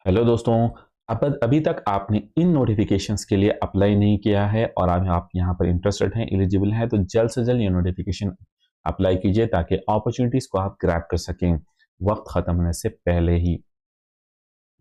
Hello दोस्तों। अब अभी तक आपने इन नोटिफिकेशंस के लिए अप्लाई नहीं किया है और अब आप यहाँ पर इंटरेस्टेड हैं, एलिजिबल हैं, तो जल्द से जल्द ये नोटिफिकेशन अप्लाई कीजिए ताकि अपॉर्चुनिटीज को आप ग्रैब कर सकें वक्त खत्म होने से पहले ही।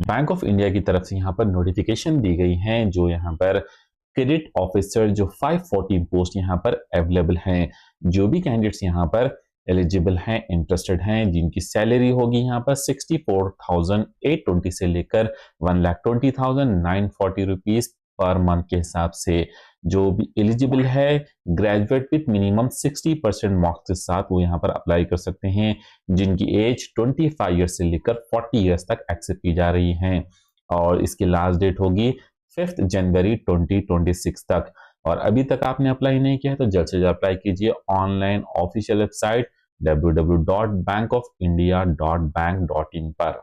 बैंक ऑफ इंडिया की तरफ से यहाँ पर नोटिफिकेशन दी गई है जो यहाँ पर क्रेडिट ऑफिसर जो 514 पोस्ट यहाँ पर अवेलेबल हैं। जो भी कैंडिडेट्स यहाँ पर एलिजिबल हैं, इंटरेस्टेड हैं, जिनकी सैलरी होगी यहाँ पर 64,820 से लेकर 1,20,940 रुपीज पर मंथ के हिसाब से। जो भी एलिजिबल है ग्रेजुएट विथ मिनिमम 60% मार्क्स के साथ वो यहाँ पर अप्लाई कर सकते हैं, जिनकी एज 25 ईयर्स से लेकर 40 ईयर्स तक एक्सेप्ट की जा रही है। और इसकी लास्ट डेट होगी 5 जनवरी 2026 तक। और अभी तक आपने अप्लाई नहीं किया है तो जल्द से जल्द अप्लाई कीजिए ऑनलाइन ऑफिशियल वेबसाइट www.bankofIndia.bank.in पर।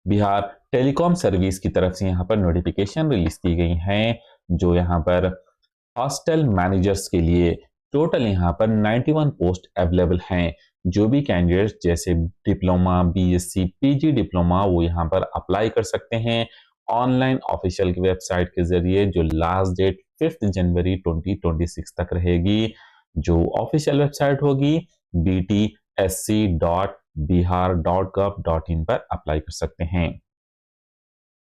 बिहार टेलीकॉम सर्विस की तरफ से यहाँ पर नोटिफिकेशन रिलीज की गई है जो यहाँ पर हॉस्टल मैनेजर्स के लिए टोटल यहाँ पर 91 पोस्ट अवेलेबल हैं। जो भी कैंडिडेट्स जैसे डिप्लोमा, बीएससी, पीजी डिप्लोमा वो यहाँ पर अप्लाई कर सकते हैं ऑनलाइन ऑफिशियल की वेबसाइट के जरिए, जो लास्ट डेट 5 जनवरी 2026 तक रहेगी। जो ऑफिशियल वेबसाइट होगी btsc.bihar.gov.in पर अप्लाई कर सकते हैं।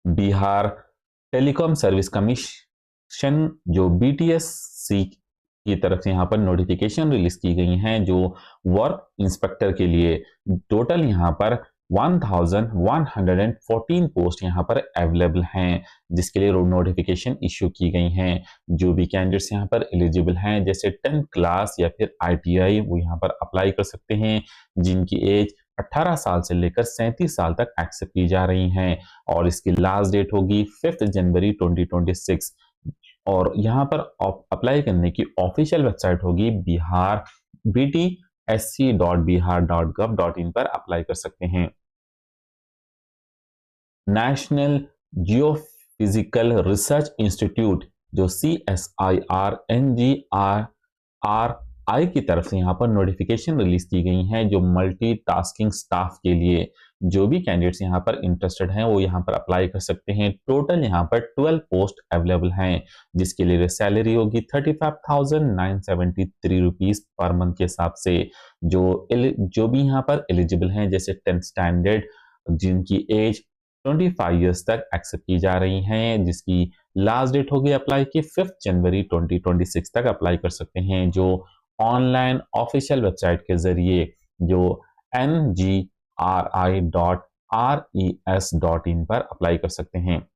बिहार टेलीकॉम सर्विस कमीशन जो बीटीएससी की तरफ से यहाँ पर नोटिफिकेशन रिलीज की गई हैं जो वर्क इंस्पेक्टर के लिए टोटल यहाँ पर 1114 पोस्ट यहाँ पर अवेलेबल हैं, जिसके लिए नोटिफिकेशन इश्यू की गई हैं। जो भी कैंडिडेट्स यहाँ पर एलिजिबल हैं जैसे 10th क्लास या फिर आईटीआई वो यहाँ पर अप्लाई कर सकते हैं, जिनकी एज 18 साल से लेकर 37 साल तक एक्सेप्ट की जा रही हैं। और इसकी लास्ट डेट होगी 5 जनवरी 2026। और यहाँ पर अप्लाई करने की ऑफिशियल वेबसाइट होगी बिहार btsc.bihar.gov.in पर अप्लाई कर सकते हैं। नेशनल जियोफिजिकल रिसर्च इंस्टीट्यूट जो CSIR-NGRRI की तरफ से यहाँ पर नोटिफिकेशन रिलीज की गई है जो मल्टीटास्किंग स्टाफ के लिए। जो भी कैंडिडेट्स यहाँ पर इंटरेस्टेड हैं वो यहाँ पर अप्लाई कर सकते हैं। टोटल यहाँ पर 12 पोस्ट अवेलेबल हैं, जिसके लिए सैलरी होगी 35,973 रुपीज पर मंथ के हिसाब से। जो भी यहाँ पर एलिजिबल हैं जैसे 10th स्टैंडर्ड, जिनकी एज 25 ईयर्स तक एक्सेप्ट की जा रही हैं, जिसकी लास्ट डेट होगी अप्लाई की 5 जनवरी 2026 तक अप्लाई कर सकते हैं। जो ऑनलाइन ऑफिशियल वेबसाइट के जरिए जो ngri.res.in पर अप्लाई कर सकते हैं।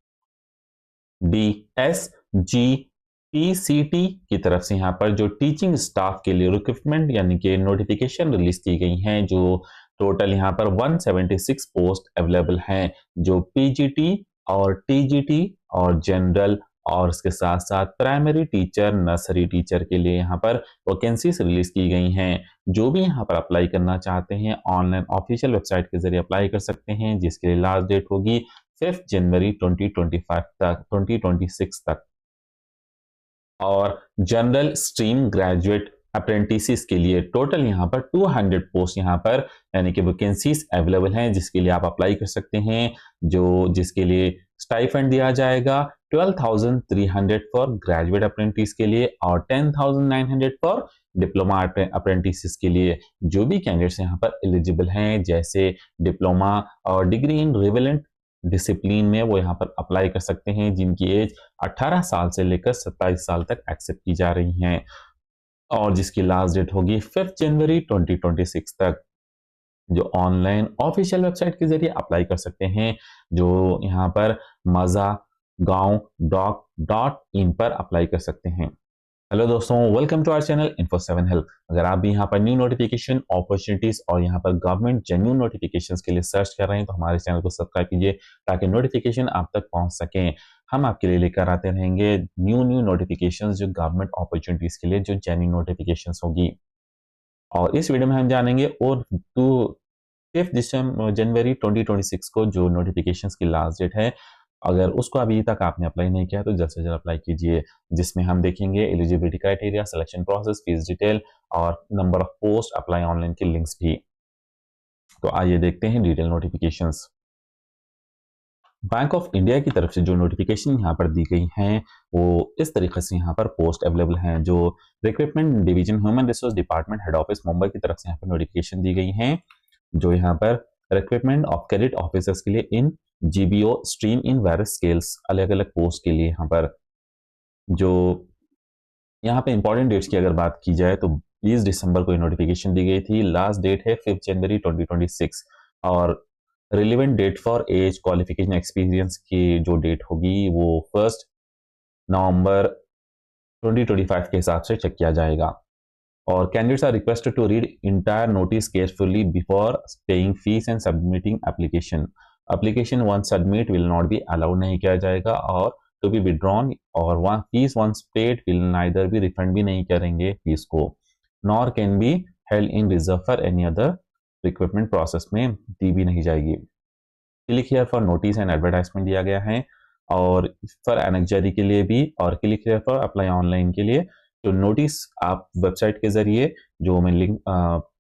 DSGPCT की तरफ से यहाँ पर जो टीचिंग स्टाफ के लिए रिक्रूटमेंट यानी कि नोटिफिकेशन रिलीज की गई हैं जो टोटल यहाँ पर 176 पोस्ट अवेलेबल हैं, जो पीजीटी और टीजीटी और जनरल और इसके साथ साथ प्राइमरी टीचर, नर्सरी टीचर के लिए यहाँ पर वैकेंसीज रिलीज की गई हैं। जो भी यहाँ पर अप्लाई करना चाहते हैं ऑनलाइन ऑफिशियल वेबसाइट के जरिए अप्लाई कर सकते हैं, जिसके लिए लास्ट डेट होगी 5 जनवरी 2026 तक। और जनरल स्ट्रीम ग्रेजुएट अप्रेंटिसेस के लिए टोटल यहाँ पर 200 पोस्ट यहाँ पर यानी कि वैकेंसीज अवेलेबल हैं, जिसके लिए आप अप्लाई कर सकते हैं। जिसके लिए स्टाइफंड दिया जाएगा 12,300 फॉर ग्रेजुएट अप्रेंटिस के लिए और 10,900 फॉर डिप्लोमा अप्रेंटिसेस के लिए। जो भी कैंडिडेट्स यहाँ पर एलिजिबल हैं जैसे डिप्लोमा और डिग्री इन रिलेवेंट डिसिप्लिन में वो यहाँ पर अप्लाई कर सकते हैं, जिनकी एज 18 साल से लेकर 27 साल तक एक्सेप्ट की जा रही हैं और जिसकी लास्ट डेट होगी 5 जनवरी 2026 तक। जो ऑनलाइन ऑफिशियल वेबसाइट के जरिए अप्लाई कर सकते हैं, जो यहाँ पर मजा गांव .in पर अप्लाई कर सकते हैं। हेलो दोस्तों, welcome to our channel Info7 help. अगर आप भी यहाँ पर न्यू नोटिफिकेशन, अपॉर्चुनिटीज और यहाँ पर गवर्नमेंट जेन्युइन नोटिफिकेशंस के लिए सर्च कर रहे हैं तो हमारे चैनल को सब्सक्राइब कीजिए ताकि नोटिफिकेशन आप तक पहुंच सकें। हम आपके लिए लेकर आते रहेंगे न्यू नोटिफिकेशंस जो गवर्नमेंट अपॉर्चुनिटीज के लिए जो जेन्युइन नोटिफिकेशंस होगी। और इस वीडियो में हम जानेंगे और 5 जनवरी 2026 को जो नोटिफिकेशंस की लास्ट डेट है, अगर उसको अभी तक आपने अप्लाई नहीं किया तो जल्द से जल्द अप्लाई कीजिए, जिसमें हम देखेंगे eligibility criteria, selection process, fees detail और number of post, apply online के लिंक्स भी। तो आइए देखते हैं detail notifications. Bank of India की तरफ से जो नोटिफिकेशन यहाँ पर दी गई हैं वो इस तरीके से यहाँ पर पोस्ट अवेलेबल हैं। जो recruitment division human resource department head office Mumbai की तरफ से यहाँ पर नोटिफिकेशन दी गई हैं, जो यहाँ पर रिक्रूटमेंट ऑफ क्रेडिट ऑफिसर्स के लिए in GBO stream in various scales, अलग अलग पोस्ट के लिए यहाँ पर जो यहाँ पे इंपॉर्टेंट डेट्स की अगर बात की जाए तो 20 दिसंबर को नोटिफिकेशन दी गई थी। लास्ट डेट है 5 जनवरी 2026 और relevant date for age qualification experience की जो डेट होगी वो 1 नवंबर 2025 के हिसाब से चेक किया जाएगा। और candidates are requested to read entire notice carefully before paying fee and submitting application. Application once submit will not be allowed नहीं किया जाएगा और टू बी विड्रॉन, और one fee once paid will neither भी refund भी नहीं करेंगे fee को, nor can be held in reserve for any other recruitment process में दी भी नहीं जाएगी। Click here for notice and advertisement दिया गया है और फॉर एनेक्जरी के लिए भी, और click here for apply online के लिए। तो नोटिस आप वेबसाइट के जरिए, जो मैं लिंक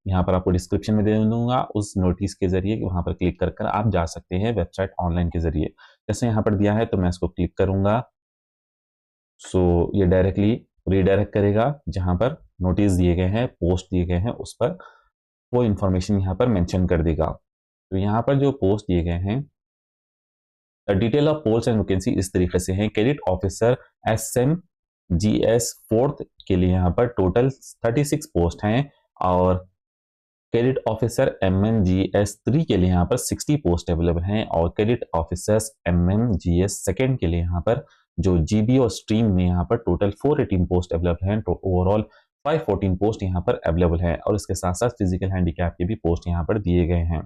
यहाँ पर आपको डिस्क्रिप्शन में दे दूंगा, उस नोटिस के जरिए वहां पर क्लिक कर कर आप जा सकते हैं वेबसाइट ऑनलाइन के जरिए। जैसे यहाँ पर दिया है तो मैं इसको क्लिक करूंगा, सो ये डायरेक्टली रीडायरेक्ट करेगा जहां पर नोटिस दिए गए हैं, पोस्ट दिए गए हैं, उस पर वो इंफॉर्मेशन यहाँ पर मेंशन कर देगा। तो यहाँ पर जो पोस्ट दिए गए हैं, detail of post and vacancy इस तरीके से है। क्रेडिट ऑफिसर SMGS 4th के लिए यहाँ पर टोटल 36 पोस्ट हैं और क्रेडिट ऑफिसर MMGS 3 के लिए यहाँ पर 60 पोस्ट अवेलेबल हैं और क्रेडिट ऑफिसर्स MMGS 2nd के लिए यहाँ पर जो GBO स्ट्रीम में यहाँ पर टोटल 418 पोस्ट अवेलेबल हैं। तो ओवरऑल 514 पोस्ट यहाँ पर अवेलेबल है और इसके साथ साथ फिजिकल हैंडीकैप के भी पोस्ट यहाँ पर दिए गए हैं।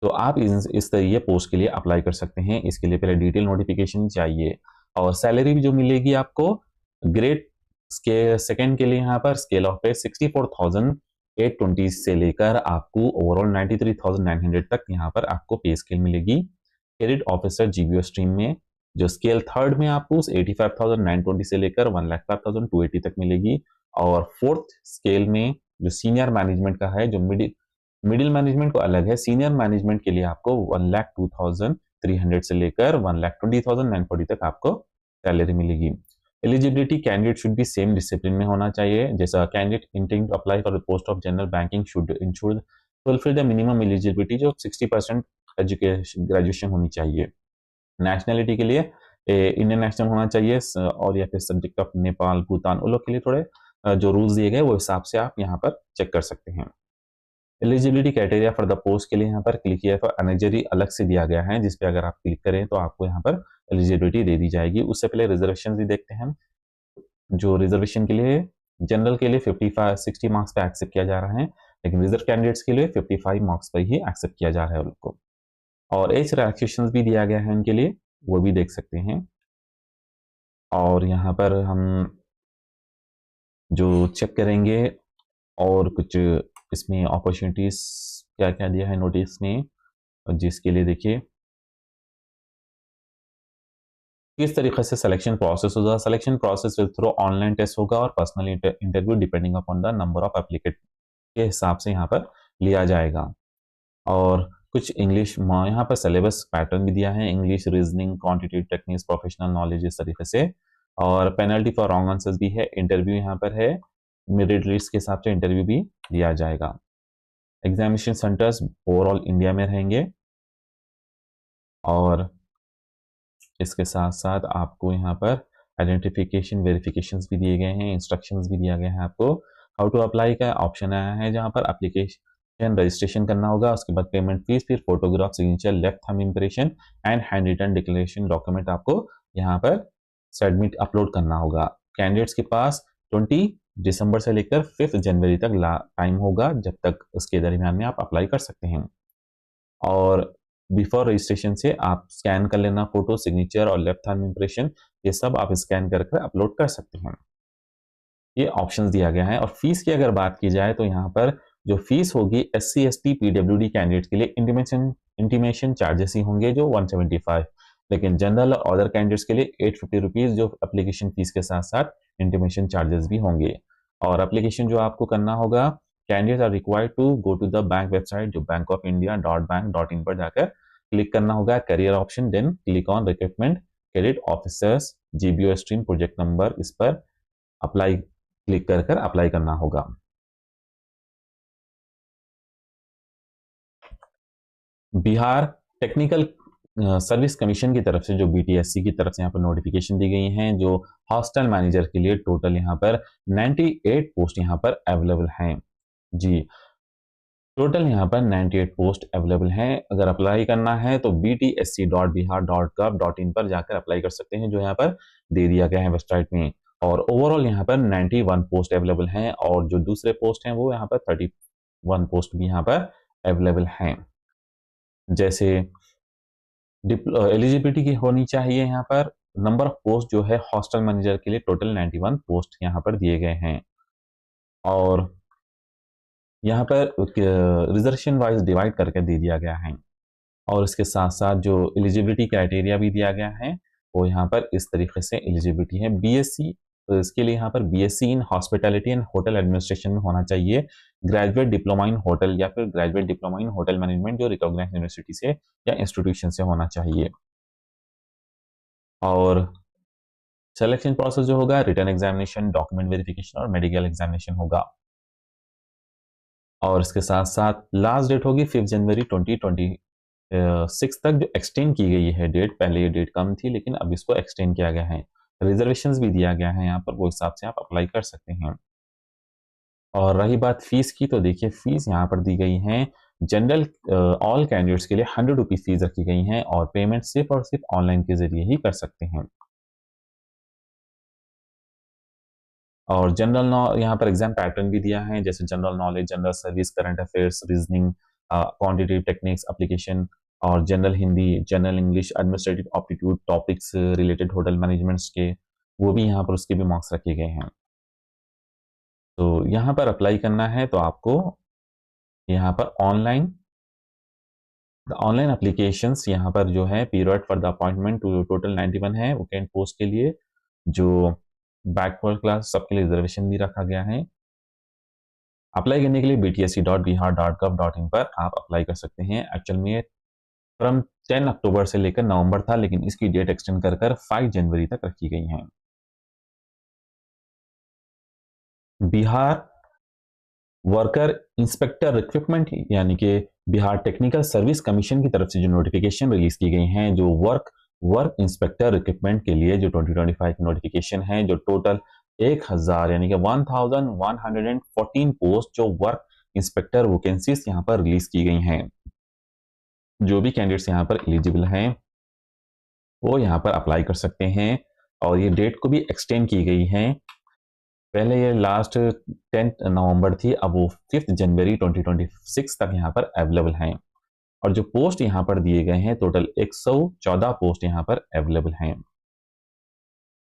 तो आप इस तरीके पोस्ट के लिए अप्लाई कर सकते हैं। इसके लिए पहले डिटेल नोटिफिकेशन चाहिए और सैलरी भी जो मिलेगी आपको ग्रेड सेकंड के लिए यहाँ पर स्केल ऑफ पे 64,820 से लेकर आपको ओवरऑल 93,900 तक यहाँ पर आपको पे स्केल मिलेगी। क्रेडिट ऑफिसर GBO स्ट्रीम में जो स्केल थर्ड में आपको 85,920 से लेकर 1,05,280 तक मिलेगी और फोर्थ स्केल में जो सीनियर मैनेजमेंट का है, जो मिडिल मैनेजमेंट को अलग है, सीनियर मैनेजमेंट के लिए आपको 1,02,300 से लेकर 1,20,940 तक आपको सैलरी मिलेगी। Eligibility candidate should be same discipline में होना चाहिए, जैसा candidate intent to apply for the post of general banking should ensure fulfil the minimum eligibility जो 60% एजुकेशन ग्रेजुएशन होनी चाहिए। नेशनलिटी के लिए इंडियन नेशनल होना चाहिए और या फिर सब्जेक्ट ऑफ नेपाल भूटान, उन लोग के लिए थोड़े जो रूल्स दिए गए वो हिसाब से आप यहाँ पर चेक कर सकते हैं। Eligibility criteria for the post के लिए यहाँ पर क्लिक किया फॉर एनेक्जरी अलग से दिया गया है, जिसपे अगर आप क्लिक करें तो आपको यहाँ पर एलिजिबिलिटी दे दी जाएगी। उससे पहले रिजर्वेशन भी देखते हैं। जो रिजर्वेशन के लिए जनरल के लिए 60 मार्क्स पे एक्सेप्ट किया जा रहा है, लेकिन रिजर्व कैंडिडेट्स के लिए 55 मार्क्स पर ही एक्सेप्ट किया जा रहा है उनको। और एज रिलैक्सेशन भी दिया गया है उनके लिए, वो भी देख सकते हैं। और यहाँ पर हम जो चेक करेंगे और कुछ इसमें अपॉर्चुनिटीज क्या क्या दिया है नोटिस में, जिसके लिए देखिए किस तरीके से सिलेक्शन प्रोसेस होगा। Selection process will through online test होगा और personal interview depending upon the number of applicant के हिसाब से यहाँ पर लिया जाएगा। और कुछ इंग्लिश यहाँ पर सिलेबस पैटर्न भी दिया है, English, reasoning, quantitative techniques, professional knowledge, इस तरीके से। और पेनल्टी फॉर रॉन्ग आंसर्स भी है। इंटरव्यू यहाँ पर है, मेरिट लिस्ट के हिसाब से इंटरव्यू भी दिया जाएगा। एग्जामिनेशन सेंटर्स ओवरऑल इंडिया में रहेंगे और इसके साथ साथ आपको यहाँ पर आइडेंटिफिकेशन वेरिफिकेशंस भी दिए गए हैं, इंस्ट्रक्शंस भी दिया गया है आपको। हाउ टू अप्लाई का ऑप्शन आया है जहाँ पर एप्लीकेशन रजिस्ट्रेशन करना होगा, उसके बाद पेमेंट फीस, फिर photograph, signature, left thumb impression and handwritten declaration document आपको यहाँ पर सबमिट अपलोड करना होगा। कैंडिडेट्स के पास 20 दिसंबर से लेकर 5 जनवरी तक टाइम होगा, जब तक उसके दरमियान में आप अप्लाई कर सकते हैं। और बिफोर रजिस्ट्रेशन से आप स्कैन कर लेना फोटो, सिग्नेचर और लेफ्ट थंब इंप्रेशन, ये सब आप स्कैन करके अपलोड कर सकते हैं। ये ऑप्शंस दिया गया है। और फीस की अगर बात की जाए तो यहाँ पर जो फीस होगी SC ST PWD कैंडिडेट के लिए इंटीमेशन चार्जेस ही होंगे जो 175, लेकिन जनरल और अदर कैंडिडेट्स के लिए 850 रुपीज जो एप्लीकेशन फीस के साथ साथ इंटीमेशन चार्जेस भी होंगे। और एप्लीकेशन जो आपको करना होगा, candidates are required to go to the bank website जो bankofindia.bank.in पर जाकर क्लिक करना होगा career option, then click on recruitment credit officers GBO stream project number, इस पर अप्लाई क्लिक कर कर अप्लाई करना होगा। बिहार टेक्निकल सर्विस कमीशन की तरफ से जो बीटीएससी की तरफ से यहाँ पर नोटिफिकेशन दी गई हैं, जो हॉस्टल मैनेजर के लिए टोटल यहाँ पर 98 पोस्ट यहाँ पर अवेलेबल हैं। जी, टोटल यहाँ पर 98 पोस्ट अवेलेबल हैं। अगर अप्लाई करना है तो btsc.bihar.gov.in पर जाकर अप्लाई कर सकते हैं, जो यहाँ पर दे दिया गया है वेबसाइट में। और ओवरऑल यहाँ पर 91 पोस्ट अवेलेबल हैं, और जो दूसरे पोस्ट हैं वो यहाँ पर 31 पोस्ट भी यहाँ पर अवेलेबल हैं। जैसे एलिजिबिलिटी की होनी चाहिए, यहाँ पर नंबर ऑफ पोस्ट जो है हॉस्टल मैनेजर के लिए टोटल 91 पोस्ट यहाँ पर दिए गए हैं। और यहाँ पर रिजर्वेशन वाइज डिवाइड करके दे दिया गया है, और इसके साथ साथ जो एलिजिबिलिटी क्राइटेरिया भी दिया गया है वो यहाँ पर इस तरीके से एलिजिबिलिटी है। बीएससी, तो इसके लिए यहाँ पर BSc in hospitality and hotel administration में होना चाहिए, ग्रेजुएट डिप्लोमा इन होटल या फिर graduate diploma in hotel management जो रिकॉग्नाइज्ड यूनिवर्सिटी से या इंस्टीट्यूशन से होना चाहिए। और सिलेक्शन प्रोसेस जो होगा रिटन एग्जामिनेशन, डॉक्यूमेंट वेरिफिकेशन और मेडिकल एग्जामिनेशन होगा। और इसके साथ साथ लास्ट डेट होगी 5 जनवरी 2026 तक, जो एक्सटेंड की गई है डेट। पहले ये डेट कम थी लेकिन अब इसको एक्सटेंड किया गया है। रिजर्वेशंस भी दिया गया है यहाँ पर, वो हिसाब से आप अप्लाई कर सकते हैं। और रही बात फीस की, तो देखिए फीस यहाँ पर दी गई है। जनरल ऑल कैंडिडेट्स के लिए 100 रुपीज फीस रखी गई है, और पेमेंट सिर्फ और सिर्फ ऑनलाइन के जरिए ही कर सकते हैं। और जनरल यहाँ पर एग्जाम पैटर्न भी दिया है, जैसे general knowledge, general service, current affairs, reasoning, quantitative techniques, application, और general Hindi, general English, administrative aptitude topics related hotel managements के, वो भी यहाँ पर उसके भी मार्क्स रखे गए हैं। तो यहाँ पर अप्लाई करना है तो आपको यहाँ पर ऑनलाइन एप्लीकेशंस यहाँ पर जो है period for the appointment total 91 है वैकेंट पोस्ट के लिए, जो बैकवर्ड क्लास सबके लिए रिजर्वेशन भी रखा गया है। अप्लाई करने के लिए btsc.bihar.gov.in पर आप अप्लाई कर सकते हैं। एक्चुअल में फ्रॉम 10 अक्टूबर से लेकर नवंबर था, लेकिन इसकी डेट एक्सटेंड कर 5 जनवरी तक रखी गई है। बिहार वर्कर इंस्पेक्टर रिक्रूटमेंट यानी कि बिहार टेक्निकल सर्विस कमीशन की तरफ से जो नोटिफिकेशन रिलीज की गई हैं, जो वर्क इंस्पेक्टर रिक्रूटमेंट के लिए जो 2025 की नोटिफिकेशन है, जो टोटल 1000 यानी कि 1114 पोस्ट जो वर्क इंस्पेक्टर वैकेंसीज यहाँ पर रिलीज की गई हैं। जो भी कैंडिडेट्स यहाँ पर एलिजिबल हैं वो यहाँ पर अप्लाई कर सकते हैं, और ये डेट को भी एक्सटेंड की गई है। पहले ये लास्ट 10 नवंबर थी, अब वो 5 जनवरी 2026 तक यहाँ पर अवेलेबल हैं। और जो पोस्ट यहाँ पर दिए गए हैं टोटल 114 पोस्ट यहाँ पर अवेलेबल हैं।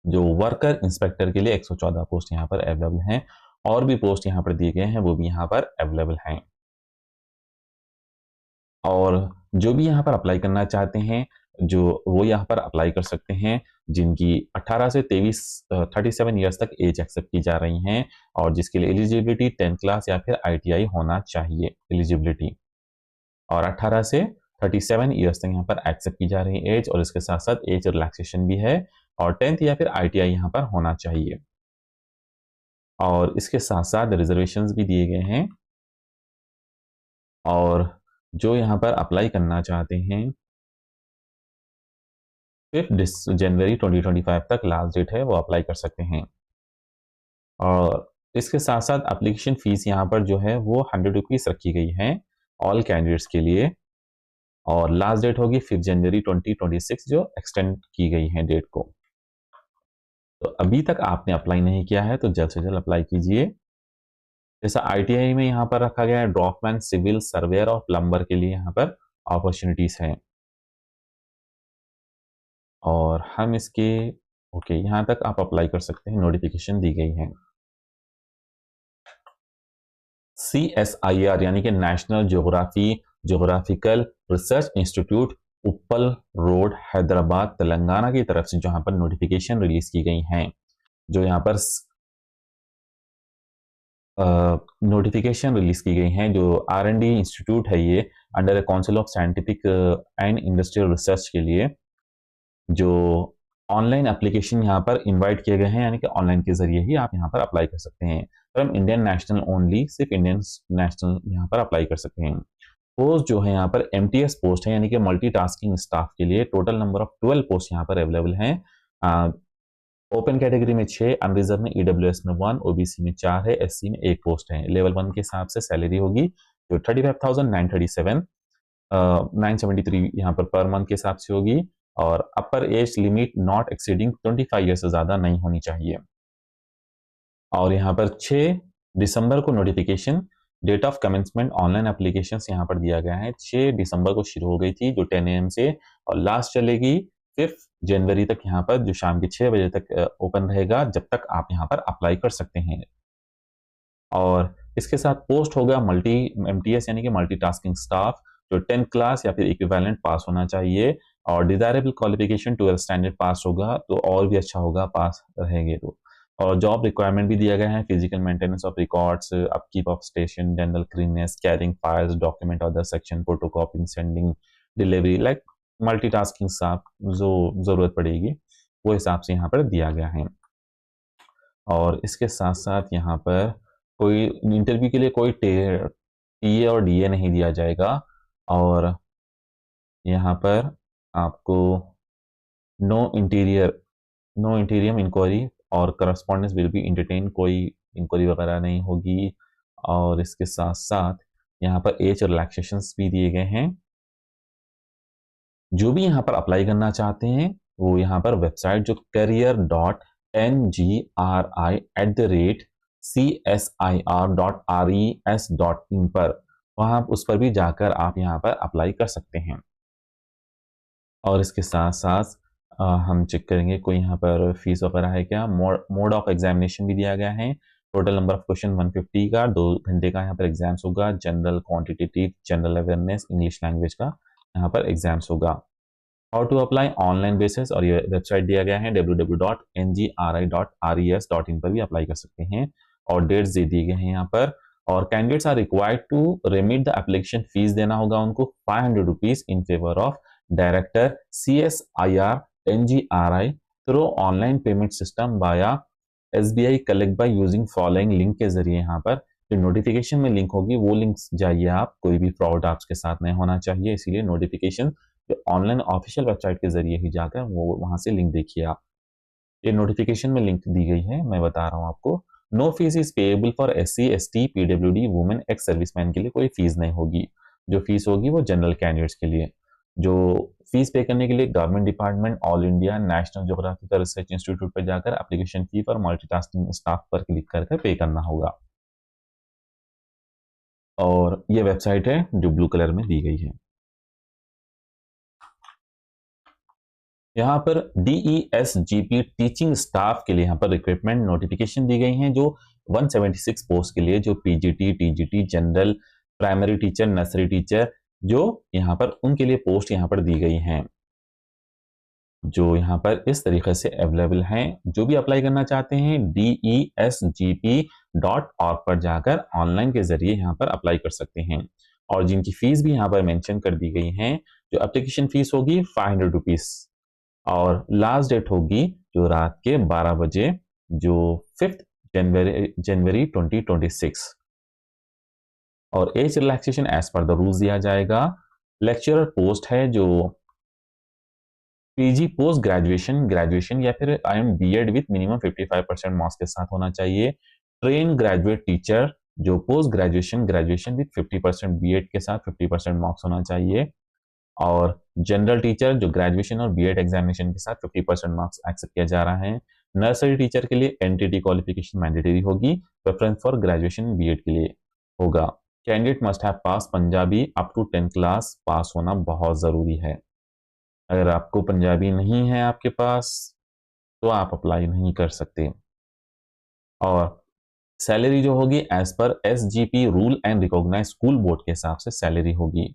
जो वर्कर इंस्पेक्टर के लिए 114 पोस्ट यहाँ पर अवेलेबल हैं, और भी पोस्ट यहाँ पर दिए गए हैं वो भी यहाँ पर अवेलेबल हैं। और जो भी यहाँ पर अप्लाई करना चाहते हैं जो वो यहाँ पर अप्लाई कर सकते हैं, जिनकी 18 से 37 ईयर्स तक एज एक्सेप्ट की जा रही हैं, और जिसके लिए एलिजिबिलिटी 10th क्लास या फिर आईटीआई होना चाहिए एलिजिबिलिटी। और 18 से 37 ईयर्स तक यहाँ पर एक्सेप्ट की जा रही एज, और इसके साथ साथ एज रिलैक्सेशन भी है, और 10th या फिर आईटीआई यहाँ पर होना चाहिए। और इसके साथ साथ रिजर्वेशंस भी दिए गए हैं। और जो यहाँ पर अप्लाई करना चाहते हैं 5 जनवरी 2025 तक लास्ट डेट है, वो अप्लाई कर सकते हैं। और इसके साथ साथ एप्लीकेशन फीस यहाँ पर जो है वो 100 रुपीज रखी गई है ऑल कैंडिडेट्स के लिए, और लास्ट डेट होगी 5 जनवरी 2026 जो एक्सटेंड की गई है डेट को। तो अभी तक आपने अप्लाई नहीं किया है तो जल्द से जल्द अप्लाई कीजिए। जैसा आईटीआई में यहाँ पर रखा गया है ड्रॉपमैन, सिविल, सर्वेयर और प्लम्बर के लिए यहाँ पर अपॉर्चुनिटीज हैं। और हम इसके ओके यहाँ तक आप अप्लाई कर सकते हैं, नोटिफिकेशन दी गई है। CSIR यानी कि नेशनल ज्योग्राफिकल रिसर्च इंस्टीट्यूट, उप्पल रोड, हैदराबाद, तेलंगाना की तरफ से जहां पर नोटिफिकेशन रिलीज की गई हैं, जो यहाँ पर नोटिफिकेशन रिलीज की गई हैं। जो R&D इंस्टीट्यूट है ये under council of scientific and industrial research के लिए जो ऑनलाइन एप्लीकेशन यहाँ पर इनवाइट किए गए हैं, यानी कि ऑनलाइन के जरिए ही आप यहाँ पर अप्लाई कर सकते हैं। फ्रॉम इंडियन नेशनल ओनली, सिर्फ इंडियन नेशनल यहाँ पर अप्लाई कर सकते हैं। पोस्ट जो है यहाँ पर MTS पोस्ट है, यानी कि मल्टीटास्किंग स्टाफ के लिए टोटल नंबर ऑफ 12 पोस्ट यहाँ पर अवेलेबल हैं। ओपन कैटेगरी में 6, अनरिजर्व में EWS में 1, OBC में 4 है, SC में 1 पोस्ट है। लेवल 1 के हिसाब से सैलरी होगी जो 35,937 973 यहाँ पर मंथ के हिसाब से होगी, और अपर age limit not exceeding 25 year से ज्यादा नहीं होनी चाहिए। और यहाँ पर 6 दिसंबर को notification, date of commencement online application यहाँ पर दिया गया है। 6 दिसंबर को शुरू हो गई थी जो 10 AM से, और लास्ट चलेगी 5 जनवरी तक, यहाँ पर जो शाम के 6 बजे तक ओपन रहेगा, जब तक आप यहाँ पर अप्लाई कर सकते हैं। और इसके साथ पोस्ट होगा मल्टी MTS यानी कि मल्टीटास्किंग स्टाफ, जो 10 क्लास या फिर इक्विवेलेंट पास होना चाहिए, और डिजायरेबल क्वालिफिकेशन 12 स्टैंडर्ड पास होगा तो और भी अच्छा होगा पास रहेंगे तो। और जॉब रिक्वायरमेंट भी दिया गया है, physical maintenance of records, upkeep of station, general cleanness, carrying files, document other section, photocopying, sending, delivery, like multitasking staff जो जरूरत पड़ेगी वो हिसाब से यहाँ पर दिया गया है। और इसके साथ साथ यहाँ पर कोई इंटरव्यू के लिए कोई TA और DA नहीं दिया जाएगा, और यहाँ पर आपको नो इंटीरियम इंक्वायरी और करस्पॉन्डेंस विल बी इंटरटेन, कोई इंक्वायरी वगैरह नहीं होगी। और इसके साथ साथ यहाँ पर एज रिलैक्सेशंस भी दिए गए हैं। जो भी यहाँ पर अप्लाई करना चाहते हैं वो यहाँ पर वेबसाइट जो career.ngri@csir.res.in पर, वहां उस पर भी जाकर आप यहाँ पर अप्लाई कर सकते हैं। और इसके साथ साथ हम चेक करेंगे कोई यहाँ पर फीस वगैरह है क्या। मोड ऑफ एग्जामिनेशन भी दिया गया है। टोटल नंबर ऑफ क्वेश्चन 150 का, 2 घंटे का यहाँ पर एग्जाम्स होगा। General, quantitative, general awareness, English language का यहाँ पर एग्जाम्स होगा। How to apply online basis, और ये वेबसाइट दिया गया है www.ngri.res.in पर भी अप्लाई कर सकते हैं, और डेट्स दे दिए गए हैं यहाँ पर। और candidates are required to remit the application, fee देना होगा उनको 500 rupees in favour of director CSIR NGRI through online payment system via SBI collect by using following link के जरिए। यहाँ पर जो नोटिफिकेशन में लिंक होगी वो लिंक जाइए आप, कोई भी फ्रॉड आपके साथ नहीं होना चाहिए, इसीलिए नोटिफिकेशन जो ऑनलाइन ऑफिशियल वेबसाइट के जरिए ही जाकर वो वहां से लिंक देखिए आप। ये नोटिफिकेशन में लिंक दी गई है, मैं बता रहा हूँ आपको। No fee is payable for SC ST PWD women ex serviceman के लिए कोई फीस नहीं होगी। जो फीस होगी वो जनरल कैंडिडेट्स के लिए। जो फीस पे करने के लिए government department all India national geographical research institute पर जाकर एप्लीकेशन फी पर मल्टीटास्किंग स्टाफ पर क्लिक करके पे करना होगा। और ये वेबसाइट है जो ब्लू कलर में दी गई है। यहाँ पर DESGP टीचिंग स्टाफ के लिए यहाँ पर रिक्रूटमेंट नोटिफिकेशन दी गई हैं, जो 176 पोस्ट के लिए, जो PGT TGT general, primary teacher, nursery teacher, जो यहाँ पर उनके लिए पोस्ट यहाँ पर दी गई हैं, जो यहाँ पर इस तरीके से अवेलेबल हैं। जो भी अप्लाई करना चाहते हैं DESGP.org पर जाकर ऑनलाइन के जरिए यहाँ पर अप्लाई कर सकते हैं। और जिनकी फीस भी यहाँ पर मेंशन कर दी गई है, जो एप्लीकेशन फीस होगी 500 रुपीज, और लास्ट डेट होगी जो रात के 12 बजे, जो 5 जनवरी 2026। और age relaxation as per the rules दिया जाएगा। लेक्चरर पोस्ट है जो PG पोस्ट ग्रेजुएशन या फिर B.Ed विथ मिनिमम 55% मार्क्स के साथ होना चाहिए। ट्रेन ग्रेजुएट टीचर जो पोस्ट ग्रेजुएशन विथ 50% B.Ed के साथ 50% मार्क्स होना चाहिए। और जनरल टीचर जो ग्रेजुएशन और B.Ed एग्जामिनेशन के साथ 50% मार्क्स एक्सेप्ट किया जा रहा है। नर्सरी टीचर के लिए NTT क्वालिफिकेशन मैंडेटरी होगी, प्रेफरेंस फॉर ग्रेजुएशन B.Ed के लिए होगा। Candidate must have pass Punjabi up to 10 class, pass होना बहुत जरूरी है। अगर आपको पंजाबी नहीं है आपके पास तो आप अप्लाई नहीं कर सकते। और सैलरी जो होगी as per SGP rule and recognise school board के हिसाब से सैलरी होगी।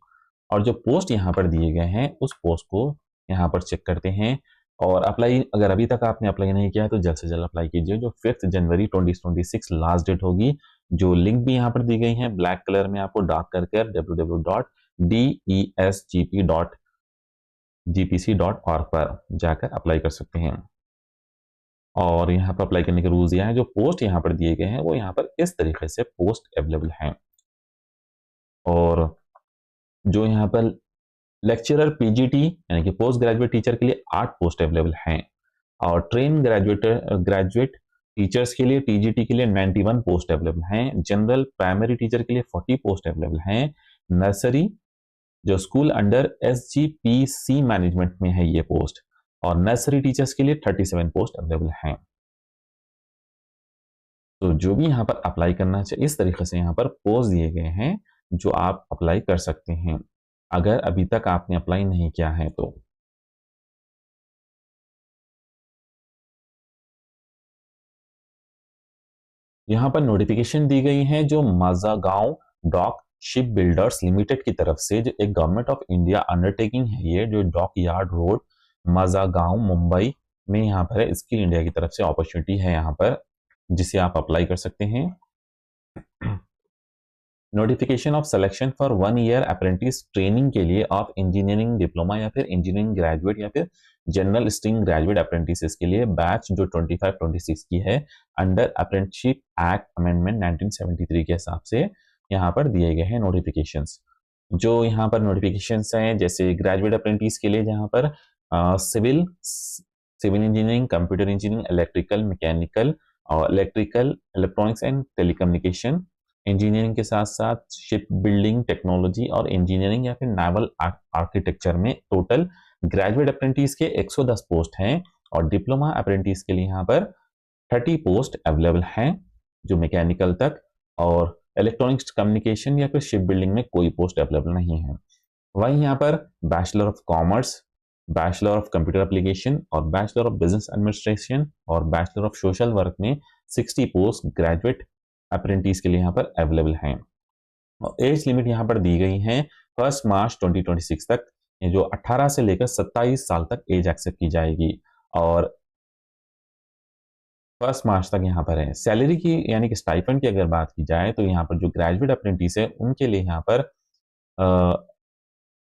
और जो पोस्ट यहाँ पर दिए गए हैं उस पोस्ट को यहाँ पर चेक करते हैं। और अप्लाई, अगर अभी तक आपने अप्लाई नहीं किया है तो जल्द से जल्द अप्लाई कीजिए। जो 5 जनवरी 2026 लास्ट डेट होगी, जो लिंक भी यहाँ पर दी गई है ब्लैक कलर में आपको डार्क करके www.desgp.gpc.org पर जाकर अप्लाई कर सकते हैं। और यहाँ पर अप्लाई करने के रूल्स यह है, जो पोस्ट यहाँ पर दिए गए हैं वो यहाँ पर इस तरीके से पोस्ट अवेलेबल हैं। और जो यहाँ पर लेक्चरर पीजीटी यानी कि पोस्ट ग्रेजुएट टीचर के लिए 8 पोस्ट अवेलेबल हैं और ट्रेन ग्रेजुएट टीचर्स के लिए टीजीटी के लिए 91 पोस्ट अवेलेबल हैं। जनरल प्राइमरी टीचर के लिए 40 पोस्ट अवेलेबल हैं। नर्सरी जो स्कूल अंडर एसजीपीसी मैनेजमेंट में है ये पोस्ट, और नर्सरी टीचर्स के लिए 37 पोस्ट अवेलेबल हैं। तो जो भी यहाँ पर अप्लाई करना चाहिए, इस तरीके से यहाँ पर पोस्ट दिए गए हैं जो आप अप्लाई कर सकते हैं अगर अभी तक आपने अप्लाई नहीं किया है तो। यहाँ पर नोटिफिकेशन दी गई है जो माजागांव डॉक शिप बिल्डर्स लिमिटेड की तरफ से, जो एक गवर्नमेंट ऑफ इंडिया अंडरटेकिंग है ये, जो डॉक यार्ड रोड माजागांव मुंबई में यहाँ पर है। स्किल इंडिया की तरफ से अपॉर्चुनिटी है यहाँ पर जिसे आप अप्लाई कर सकते हैं। Notification of selection for 1 year apprentice training के लिए ऑफ इंजीनियरिंग डिप्लोमा या फिर इंजीनियरिंग ग्रेजुएट या फिर जनरल स्ट्रीम ग्रेजुएट अप्रेंटिस के लिए बैच जो 25-26 की है अंडर अप्रेंटिसशिप एक्ट अमेंडमेंट 1973 के हिसाब से यहाँ पर दिए गए हैं नोटिफिकेशंस। जो यहाँ पर नोटिफिकेशंस हैं जैसे ग्रेजुएट अप्रेंटिस के लिए जहाँ पर civil engineering, computer engineering, electrical, mechanical और electrical, electronics and telecommunication engineering के साथ साथ शिप बिल्डिंग टेक्नोलॉजी और इंजीनियरिंग या फिर नावल आर्किटेक्चर में टोटल ग्रेजुएट अप्रेंटिस के 110 पोस्ट हैं और डिप्लोमा अप्रेंटिस के लिए यहाँ पर 30 पोस्ट अवेलेबल हैं जो मैकेनिकल तक, और इलेक्ट्रॉनिक्स कम्युनिकेशन या फिर शिप बिल्डिंग में कोई पोस्ट अवेलेबल नहीं है। वहीं यहाँ पर bachelor of commerce, bachelor of computer application और बैचलर ऑफ बिजनेस एडमिनिस्ट्रेशन और बैचलर ऑफ सोशल वर्क में 60 पोस्ट ग्रेजुएट अप्रेंटिस के लिए यहाँ पर अवेलेबल हैं। और एज लिमिट यहाँ पर दी गई है 1 मार्च 2026 तक, जो 18 से लेकर 27 साल तक एज एक्सेप्ट की जाएगी और 1 मार्च तक यहाँ पर है। सैलरी की यानी कि स्टाइपेंड की अगर बात की जाए तो यहाँ पर जो ग्रेजुएट अप्रेंटिस है उनके लिए यहाँ पर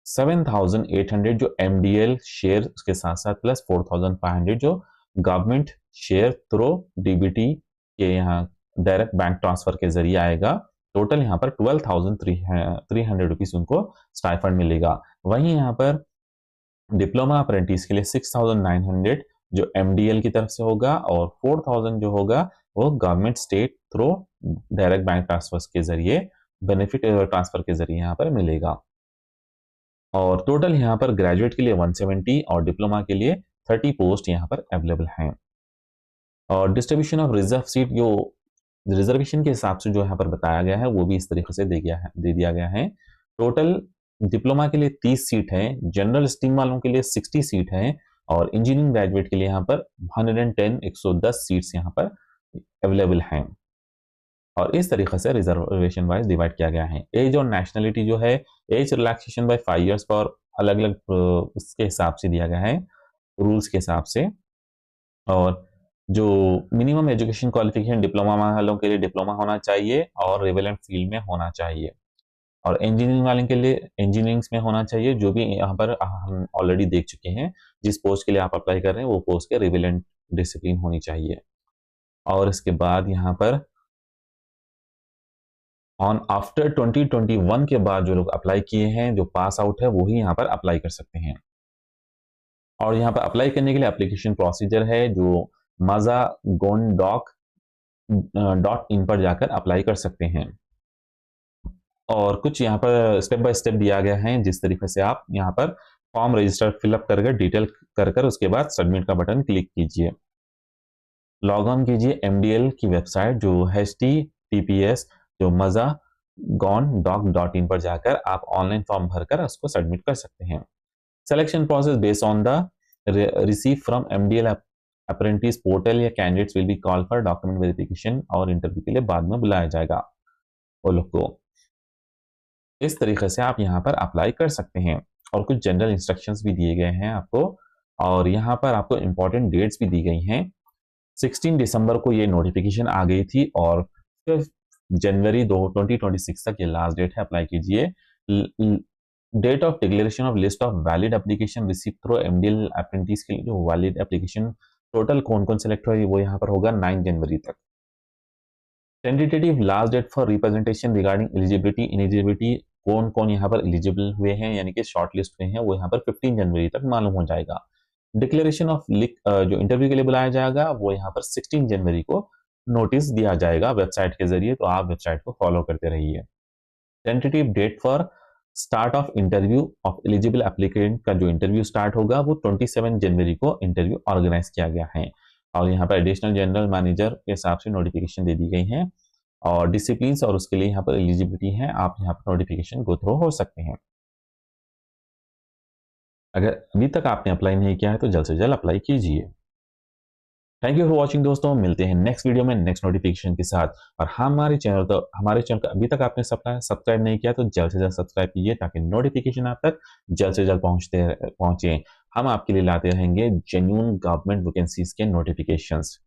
7,800 जो MDL शेयर के साथ साथ प्लस 4,500 जो गवर्नमेंट शेयर थ्रू DBT के यहाँ डायरेक्ट बैंक ट्रांसफर के जरिए आएगा। टोटल यहाँ पर 12,300 रुपीज उनको स्टाइफंड मिलेगा। वहीं यहाँ पर डिप्लोमा अप्रेंटिस के लिए 6,900 जो MDL की तरफ से होगा और 4,000 जो होगा वो government state through direct bank transfer के जरिए, बेनिफिट ट्रांसफर के जरिए यहाँ पर मिलेगा। और टोटल यहाँ पर ग्रेजुएट के लिए 170 और डिप्लोमा के लिए 30 पोस्ट यहाँ पर अवेलेबल हैं। और डिस्ट्रीब्यूशन ऑफ रिजर्व सीट जो रिजर्वेशन के हिसाब से जो यहाँ पर बताया गया है वो भी इस तरीके से दे दिया गया है। टोटल डिप्लोमा के लिए 30 सीट है, जनरल स्ट्रीम वालों के लिए 60 सीट है और इंजीनियरिंग ग्रेजुएट के लिए यहाँ पर 110 सीट्स यहाँ पर अवेलेबल हैं। और इस तरीके से रिजर्वेशन वाइज डिवाइड किया गया है। एज और नेशनलिटी जो है एज रिलैक्सेशन बाय 5 इयर्स पर अलग अलग उसके हिसाब से दिया गया है, रूल्स के हिसाब से। और जो मिनिमम एजुकेशन क्वालिफिकेशन डिप्लोमा वालों के लिए डिप्लोमा होना चाहिए और रिलेवेंट फील्ड में होना चाहिए, और इंजीनियरिंग वाले के लिए इंजीनियरिंग में होना चाहिए, जो भी यहाँ पर हम ऑलरेडी देख चुके हैं। जिस पोस्ट के लिए आप अप्लाई कर रहे हैं वो पोस्ट के रिलेवेंट डिसिप्लिन होनी चाहिए। और इसके बाद यहाँ पर ऑन आफ्टर 2021 के बाद जो लोग अप्लाई किए हैं, जो पास आउट है वही यहाँ पर अप्लाई कर सकते हैं। और यहाँ पर अप्लाई करने के लिए एप्लीकेशन प्रोसीजर है जो mazagondoc.in पर जाकर अप्लाई कर सकते हैं। और कुछ यहाँ पर स्टेप बाय स्टेप दिया गया है जिस तरीके से आप यहाँ पर फॉर्म रजिस्टर फिलअप करके डिटेल कर उसके बाद सबमिट का बटन क्लिक कीजिए। लॉग ऑन कीजिए MDL की वेबसाइट जो https जो mazagondoc.in पर जाकर आप ऑनलाइन फॉर्म भरकर उसको सबमिट कर सकते हैं। Selection process based on the receive from MDL apprentice portal या candidates will be call for document verification और इंटरव्यू के लिए बाद में बुलाया जाएगा वो लोग को। इस तरीके से आप यहाँ पर अप्लाई कर सकते हैं और कुछ जनरल इंस्ट्रक्शंस भी दिए गए हैं आपको, और यहाँ पर आपको इंपॉर्टेंट डेट्स भी दी गई हैं। 16 दिसंबर को ये नोटिफिकेशन आ गई थी और जनवरी 2026 तक ये लास्ट डेट है, अप्लाई कीजिए। Date of declaration of list of valid application receive through MDL apprentice के लिए जो वैलिड एप्लीकेशन टोटल कौन कौन सेलेक्ट हुआ वो यहाँ पर होगा 9 जनवरी तक। Tentative last date for representation regarding eligibility ineligibility कौन कौन यहाँ पर एलिजिबल हुए हैं यानी कि शॉर्ट लिस्ट हुए हैं वो यहाँ पर 15 जनवरी तक मालूम हो जाएगा। डिक्लेरेशन ऑफ जो इंटरव्यू के लिए बुलाया जाएगा वो यहाँ पर 16 जनवरी को नोटिस दिया जाएगा वेबसाइट के जरिए, तो आप वेबसाइट को फॉलो करते रहिए। Tentative date for start of interview of eligible applicant का जो इंटरव्यू स्टार्ट होगा वो 27 जनवरी को इंटरव्यू ऑर्गेनाइज किया गया है। और यहाँ पर एडिशनल जनरल मैनेजर के हिसाब से नोटिफिकेशन दे दी गई है और डिसिप्लिन और उसके लिए यहाँ पर एलिजिबिलिटी है, आप यहाँ पर नोटिफिकेशन गो थ्रू हो सकते हैं। अगर अभी तक आपने अप्लाई नहीं किया है तो जल्द से जल्द अप्लाई कीजिए। थैंक यू फॉर वॉचिंग दोस्तों, मिलते हैं नेक्स्ट वीडियो में नेक्स्ट नोटिफिकेशन के साथ। और हमारे चैनल को अभी तक आपने सब्सक्राइब नहीं किया तो जल्द से जल्द सब्सक्राइब कीजिए ताकि नोटिफिकेशन आप तक जल्द से जल्द पहुंचे। हम आपके लिए लाते रहेंगे जेन्युइन गवर्नमेंट वैकेंसीज के नोटिफिकेशंस।